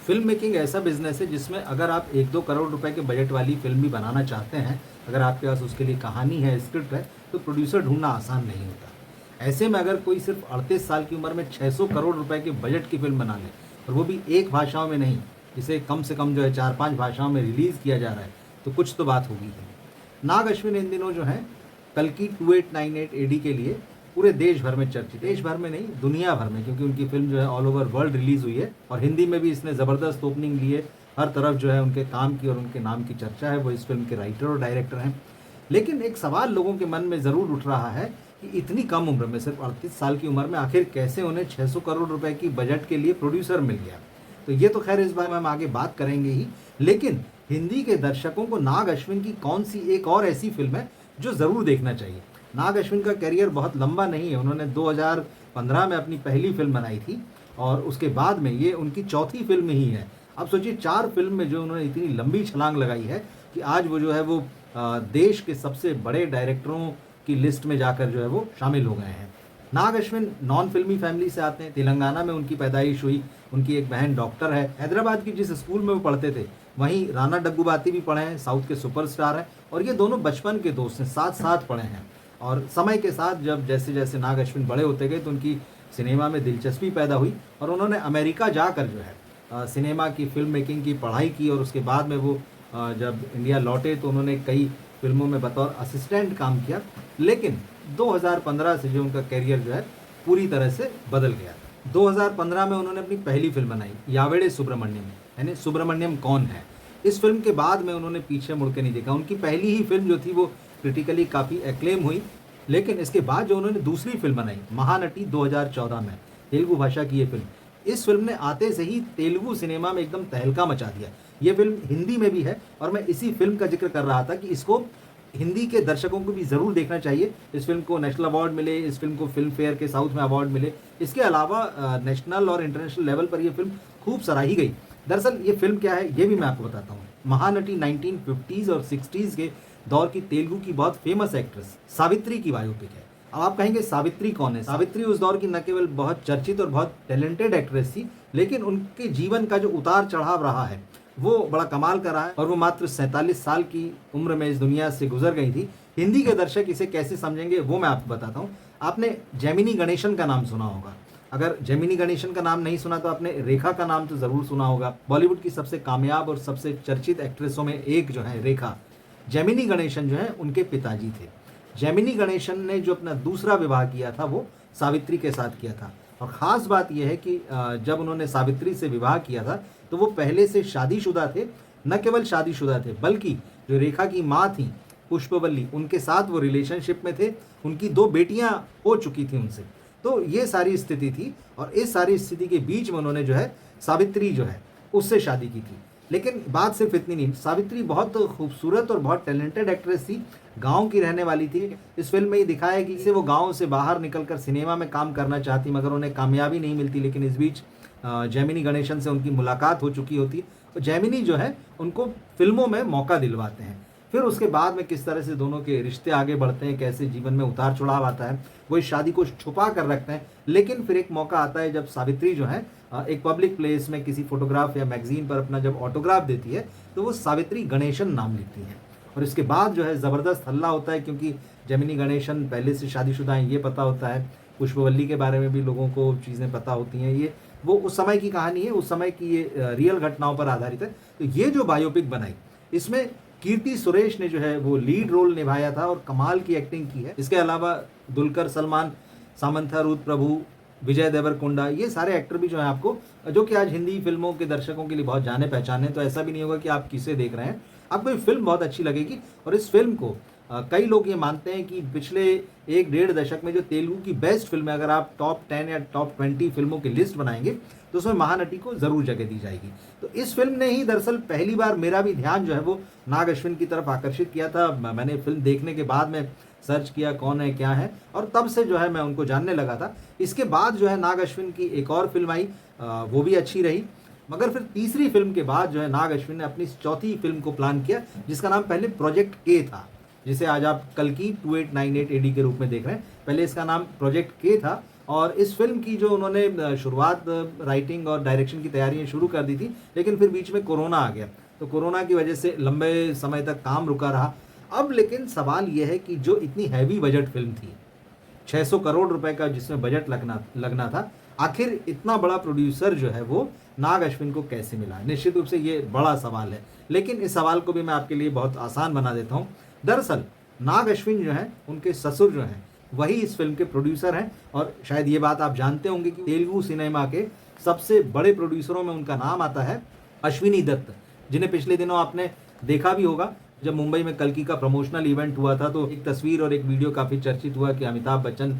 Film making ऐसा business है जिसमें अगर आप 1-2 करोड़ रुपए के बजट वाली फ़िल्म भी बनाना चाहते हैं, अगर आपके पास उसके लिए कहानी है, स्क्रिप्ट है, तो प्रोड्यूसर ढूँढना आसान नहीं होता। ऐसे में अगर कोई सिर्फ़ 38 साल की उम्र में 600 करोड़ रुपए के बजट की फ़िल्म बना ले और वो भी एक भाषाओं में नहीं, इसे कम से कम जो है 4-5 भाषाओं में रिलीज़ किया जा रहा है, तो कुछ तो बात होगी ही। नाग अश्विन इन दिनों जो हैं, कल्कि 2898 एडी के लिए पूरे देश भर में चर्चित, देश भर में नहीं दुनिया भर में, क्योंकि उनकी फ़िल्म जो है ऑल ओवर वर्ल्ड रिलीज़ हुई है और हिंदी में भी इसने ज़बरदस्त ओपनिंग ली है। हर तरफ जो है उनके काम की और उनके नाम की चर्चा है, वो इस फ़िल्म के राइटर और डायरेक्टर हैं। लेकिन एक सवाल लोगों के मन में ज़रूर उठ रहा है कि इतनी कम उम्र में, सिर्फ 38 साल की उम्र में आखिर कैसे उन्हें 600 करोड़ रुपए की बजट के लिए प्रोड्यूसर मिल गया? तो ये तो खैर इस बारे में हम आगे बात करेंगे ही, लेकिन हिंदी के दर्शकों को नाग अश्विन की कौन-सी एक और ऐसी फ़िल्म है जो ज़रूर देखना चाहिए? नाग अश्विन का करियर बहुत लंबा नहीं है, उन्होंने 2015 में अपनी पहली फ़िल्म बनाई थी और उसके बाद में ये उनकी चौथी फ़िल्म ही है। अब सोचिए 4 फ़िल्म में जो उन्होंने इतनी लंबी छलांग लगाई है कि आज वो जो है वो देश के सबसे बड़े डायरेक्टरों की लिस्ट में जाकर जो है वो शामिल हो गए हैं। नाग अश्विन नॉन फ़िल्मी फ़ैमिली से आते हैं, तेलंगाना में उनकी पैदाइश हुई, उनकी एक बहन डॉक्टर है। हैदराबाद की जिस स्कूल में वो पढ़ते थे, वहीं राणा डग्गूबाती भी पढ़े हैं, साउथ के सुपरस्टार हैं और ये दोनों बचपन के दोस्त हैं, साथ-साथ पढ़े हैं। और समय के साथ जब जैसे-जैसे नाग अश्विन बड़े होते गए तो उनकी सिनेमा में दिलचस्पी पैदा हुई और उन्होंने अमेरिका जाकर जो है सिनेमा की फ़िल्म मेकिंग की पढ़ाई की और उसके बाद में वो जब इंडिया लौटे तो उन्होंने कई फ़िल्मों में बतौर असिस्टेंट काम किया। लेकिन 2015 से जो उनका करियर जो है पूरी तरह से बदल गया। 2015 में उन्होंने अपनी पहली फ़िल्म बनाई यावेडे सुब्रमण्यम, यानी सुब्रमण्यम कौन है? इस फ़िल्म के बाद में उन्होंने पीछे मुड़ के नहीं देखा। उनकी पहली ही फ़िल्म जो थी वो क्रिटिकली काफ़ी एक्लेम हुई, लेकिन इसके बाद जो उन्होंने दूसरी फ़िल्म बनाई महानटी 2014 में, तेलुगु भाषा की ये फ़िल्म, इस फ़िल्म ने आते से ही तेलुगु सिनेमा में एकदम तहलका मचा दिया। ये फ़िल्म हिंदी में भी है और मैं इसी फ़िल्म का ज़िक्र कर रहा था कि इसको हिंदी के दर्शकों को भी ज़रूर देखना चाहिए। इस फ़िल्म को नेशनल अवार्ड मिले, इस फ़िल्म को फ़िल्म फेयर के साउथ में अवार्ड मिले। इसके अलावा नेशनल और इंटरनेशनल लेवल पर ये फ़िल्म खूब सराही गई। दरअसल ये फ़िल्म क्या है, ये भी मैं आपको बताता हूँ। महानटी 1950s और 60s के दौर की तेलुगु की बहुत फ़ेमस एक्ट्रेस सावित्री की बायोपिक है। अब आप कहेंगे सावित्री कौन है? सावित्री उस दौर की न केवल बहुत चर्चित और बहुत टैलेंटेड एक्ट्रेस थी, लेकिन उनके जीवन का जो उतार-चढ़ाव रहा है, वो बड़ा कमाल का रहा है और वो मात्र 47 साल की उम्र में इस दुनिया से गुज़र गई थी। हिंदी के दर्शक इसे कैसे समझेंगे वो मैं आपको बताता हूँ। आपने जेमिनी गणेशन का नाम सुना होगा। अगर जेमिनी गणेशन का नाम नहीं सुना तो आपने रेखा का नाम तो ज़रूर सुना होगा। बॉलीवुड की सबसे कामयाब और सबसे चर्चित एक्ट्रेसों में एक जो है रेखा। जेमिनी गणेशन जो है उनके पिताजी थे। जेमिनी गणेशन ने जो अपना दूसरा विवाह किया था वो सावित्री के साथ किया था और ख़ास बात ये है कि जब उन्होंने सावित्री से विवाह किया था तो वो पहले से शादीशुदा थे। न केवल शादीशुदा थे बल्कि जो रेखा की माँ थी पुष्पवल्ली, उनके साथ वो रिलेशनशिप में थे। उनकी 2 बेटियाँ हो चुकी थी उनसे। तो ये सारी स्थिति थी और इस सारी स्थिति के बीच में उन्होंने जो है सावित्री जो है उससे शादी की थी। लेकिन बात सिर्फ इतनी नहीं, सावित्री बहुत खूबसूरत और बहुत टैलेंटेड एक्ट्रेस थी, गाँव की रहने वाली थी। इस फ़िल्म में ये दिखाया है कि इसे वो गाँव से बाहर निकलकर सिनेमा में काम करना चाहती मगर उन्हें कामयाबी नहीं मिलती। लेकिन इस बीच जेमिनी गणेशन से उनकी मुलाकात हो चुकी होती है और जेमिनी जो है उनको फ़िल्मों में मौका दिलवाते हैं। फिर उसके बाद में किस तरह से दोनों के रिश्ते आगे बढ़ते हैं, कैसे जीवन में उतार-चढ़ाव आता है, वो इस शादी को छुपा कर रखते हैं। लेकिन फिर एक मौका आता है जब सावित्री जो है एक पब्लिक प्लेस में किसी फ़ोटोग्राफ या मैगज़ीन पर अपना जब ऑटोग्राफ देती है, तो वो सावित्री गणेशन नाम लिखती हैं। और इसके बाद जो है ज़बरदस्त हल्ला होता है क्योंकि जेमिनी गणेशन पहले से शादीशुदा हैं, ये पता होता है। पुष्पवल्ली के बारे में भी लोगों को चीज़ें पता होती हैं। ये वो उस समय की कहानी है, उस समय की ये रियल घटनाओं पर आधारित है। तो ये जो बायोपिक बनाई, इसमें कीर्ति सुरेश ने जो है वो लीड रोल निभाया था और कमाल की एक्टिंग की है। इसके अलावा दुलकर सलमान, सामंथा रूथ प्रभु, विजय देवरकोंडा, ये सारे एक्टर भी जो हैं आपको, जो कि आज हिंदी फ़िल्मों के दर्शकों के लिए बहुत जाने-पहचाने, तो ऐसा भी नहीं होगा कि आप किसे देख रहे हैं। आपको ये फ़िल्म बहुत अच्छी लगेगी और इस फ़िल्म को कई लोग ये मानते हैं कि पिछले 1 डेढ़ दशक में जो तेलुगु की बेस्ट फ़िल्म है, अगर आप टॉप 10 या टॉप 20 फ़िल्मों की लिस्ट बनाएँगे, तो उसमें महानटी को ज़रूर जगह दी जाएगी। तो इस फ़िल्म ने ही दरअसल पहली बार मेरा भी ध्यान जो है वो नाग अश्विन की तरफ आकर्षित किया था। मैंने फ़िल्म देखने के बाद में सर्च किया कौन है, क्या है और तब से जो है मैं उनको जानने लगा था। इसके बाद जो है नाग अश्विन की एक और फ़िल्म आई, वो भी अच्छी रही। मगर फिर तीसरी फ़िल्म के बाद जो है नाग अश्विन ने अपनी चौथी फ़िल्म को प्लान किया जिसका नाम पहले प्रोजेक्ट के था, जिसे आज आप कल्कि 2898 एडी के रूप में देख रहे हैं। पहले इसका नाम प्रोजेक्ट के था और इस फिल्म की जो उन्होंने शुरुआत राइटिंग और डायरेक्शन की तैयारियां शुरू कर दी थी, लेकिन फिर बीच में कोरोना आ गया, तो कोरोना की वजह से लंबे समय तक काम रुका रहा। अब लेकिन सवाल ये है कि जो इतनी हैवी बजट फिल्म थी, 600 करोड़ रुपए का जिसमें बजट लगना था, आखिर इतना बड़ा प्रोड्यूसर जो है वो नाग अश्विन को कैसे मिला? निश्चित रूप से ये बड़ा सवाल है, लेकिन इस सवाल को भी मैं आपके लिए बहुत आसान बना देता हूँ। दरअसल नाग अश्विन जो है, उनके ससुर जो हैं, वही इस फिल्म के प्रोड्यूसर हैं। और शायद ये बात आप जानते होंगे कि तेलुगु सिनेमा के सबसे बड़े प्रोड्यूसरों में उनका नाम आता है अश्विनी दत्त, जिन्हें पिछले दिनों आपने देखा भी होगा। जब मुंबई में कल्कि का प्रमोशनल इवेंट हुआ था, तो एक तस्वीर और एक वीडियो काफ़ी चर्चित हुआ कि अमिताभ बच्चन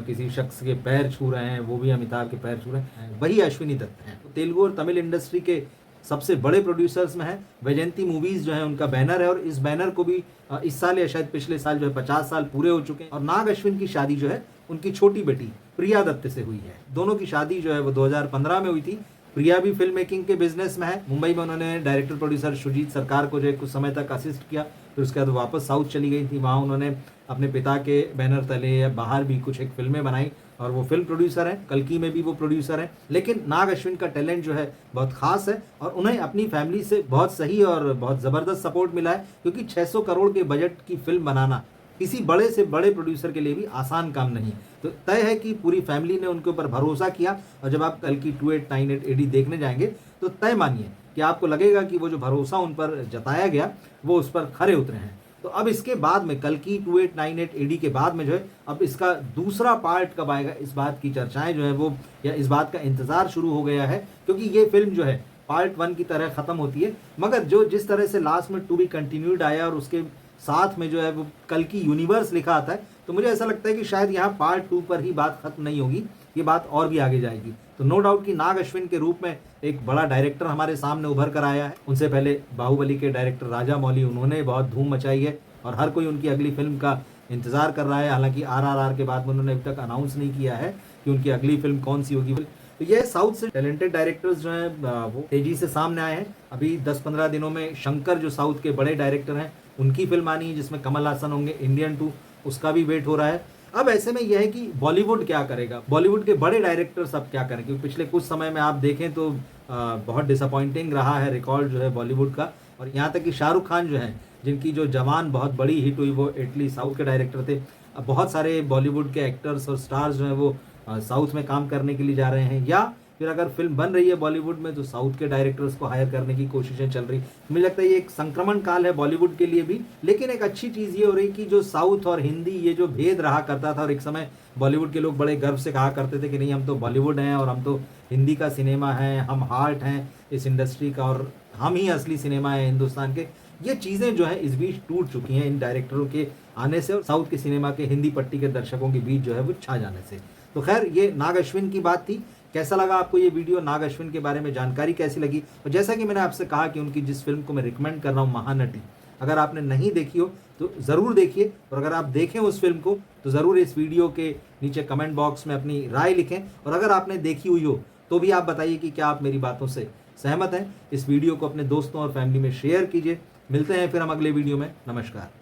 किसी शख्स के पैर छू रहे हैं, वो भी अमिताभ के पैर छू रहे हैं, वही अश्विनी दत्त हैं। तो तेलुगु और तमिल इंडस्ट्री के सबसे बड़े प्रोड्यूसर्स में है। वैजयंती मूवीज जो है उनका बैनर है, और इस बैनर को भी इस साल या शायद पिछले साल जो है 50 साल पूरे हो चुके हैं। और नाग अश्विन की शादी जो है उनकी छोटी बेटी प्रिया दत्त से हुई है। दोनों की शादी जो है वो 2015 में हुई थी। प्रिया भी फिल्म मेकिंग के बिजनेस में है। मुंबई में उन्होंने डायरेक्टर प्रोड्यूसर सुजीत सरकार को जो है कुछ समय तक असिस्ट किया, फिर उसके बाद वापस साउथ चली गई थी। वहाँ उन्होंने अपने पिता के बैनर तले या बाहर भी कुछ एक फिल्में बनाई, और वो फिल्म प्रोड्यूसर हैं। कल्कि में भी वो प्रोड्यूसर हैं। लेकिन नाग अश्विन का टैलेंट जो है बहुत खास है, और उन्हें अपनी फैमिली से बहुत सही और बहुत ज़बरदस्त सपोर्ट मिला है, क्योंकि 600 करोड़ के बजट की फिल्म बनाना किसी बड़े से बड़े प्रोड्यूसर के लिए भी आसान काम नहीं। तो तय है कि पूरी फैमिली ने उनके ऊपर भरोसा किया, और जब आप कल्कि 2898 AD देखने जाएंगे तो तय मानिए कि आपको लगेगा कि वो जो भरोसा उन पर जताया गया वो उस पर खरे उतरे हैं। तो अब इसके बाद में कल्कि 2898 AD के बाद में जो है अब इसका दूसरा पार्ट कब आएगा, इस बात की चर्चाएं जो है वो, या इस बात का इंतजार शुरू हो गया है, क्योंकि ये फिल्म जो है पार्ट 1 की तरह खत्म होती है, मगर जो जिस तरह से लास्ट में टू बी कंटिन्यूड आया और उसके साथ में जो है वो कल्कि यूनिवर्स लिखा आता है, तो मुझे ऐसा लगता है कि शायद यहाँ पार्ट 2 पर ही बात खत्म नहीं होगी, ये बात और भी आगे जाएगी। तो नो डाउट कि नाग अश्विन के रूप में एक बड़ा डायरेक्टर हमारे सामने उभर कर आया है। उनसे पहले बाहुबली के डायरेक्टर राजा मौली, उन्होंने बहुत धूम मचाई है, और हर कोई उनकी अगली फिल्म का इंतजार कर रहा है। हालांकि RRR के बाद में उन्होंने अभी तक अनाउंस नहीं किया है कि उनकी अगली फिल्म कौन सी होगी। तो ये साउथ से टैलेंटेड डायरेक्टर्स जो हैं वो तेजी से सामने आए हैं। अभी 10-15 दिनों में शंकर, जो साउथ के बड़े डायरेक्टर हैं, उनकी फिल्म आनी है जिसमें कमल हासन होंगे। इंडियन 2 उसका भी वेट हो रहा है। अब ऐसे में यह है कि बॉलीवुड क्या करेगा, बॉलीवुड के बड़े डायरेक्टर्स अब क्या करें, क्योंकि पिछले कुछ समय में आप देखें तो बहुत डिसअपॉइंटिंग रहा है रिकॉर्ड जो है बॉलीवुड का। और यहाँ तक कि शाहरुख खान जो है, जिनकी जो जवान बहुत बड़ी हिट हुई, वो इटली साउथ के डायरेक्टर थे। अब बहुत सारे बॉलीवुड के एक्टर्स और स्टार्स जो हैं वो साउथ में काम करने के लिए जा रहे हैं, या फिर अगर फिल्म बन रही है बॉलीवुड में तो साउथ के डायरेक्टर्स को हायर करने की कोशिशें चल रही। मुझे लगता है ये एक संक्रमण काल है बॉलीवुड के लिए भी। लेकिन एक अच्छी चीज़ ये हो रही कि जो साउथ और हिंदी, ये जो भेद रहा करता था, और एक समय बॉलीवुड के लोग बड़े गर्व से कहा करते थे कि नहीं, हम तो बॉलीवुड हैं और हम तो हिंदी का सिनेमा है, हम हार्ट हैं इस इंडस्ट्री का, और हम ही असली सिनेमा है हिंदुस्तान के। ये चीज़ें जो है इस बीच टूट चुकी हैं इन डायरेक्टरों के आने से, और साउथ के सिनेमा के हिंदी पट्टी के दर्शकों के बीच जो है वो छा जाने से। तो खैर, ये नाग अश्विन की बात थी। कैसा लगा आपको ये वीडियो, नाग अश्विन के बारे में जानकारी कैसी लगी? और जैसा कि मैंने आपसे कहा कि उनकी जिस फिल्म को मैं रिकमेंड कर रहा हूँ, महानटी, अगर आपने नहीं देखी हो तो ज़रूर देखिए, और अगर आप देखें उस फिल्म को तो ज़रूर इस वीडियो के नीचे कमेंट बॉक्स में अपनी राय लिखें। और अगर आपने देखी हुई हो तो भी आप बताइए कि क्या आप मेरी बातों से सहमत हैं। इस वीडियो को अपने दोस्तों और फैमिली में शेयर कीजिए। मिलते हैं फिर हम अगले वीडियो में। नमस्कार।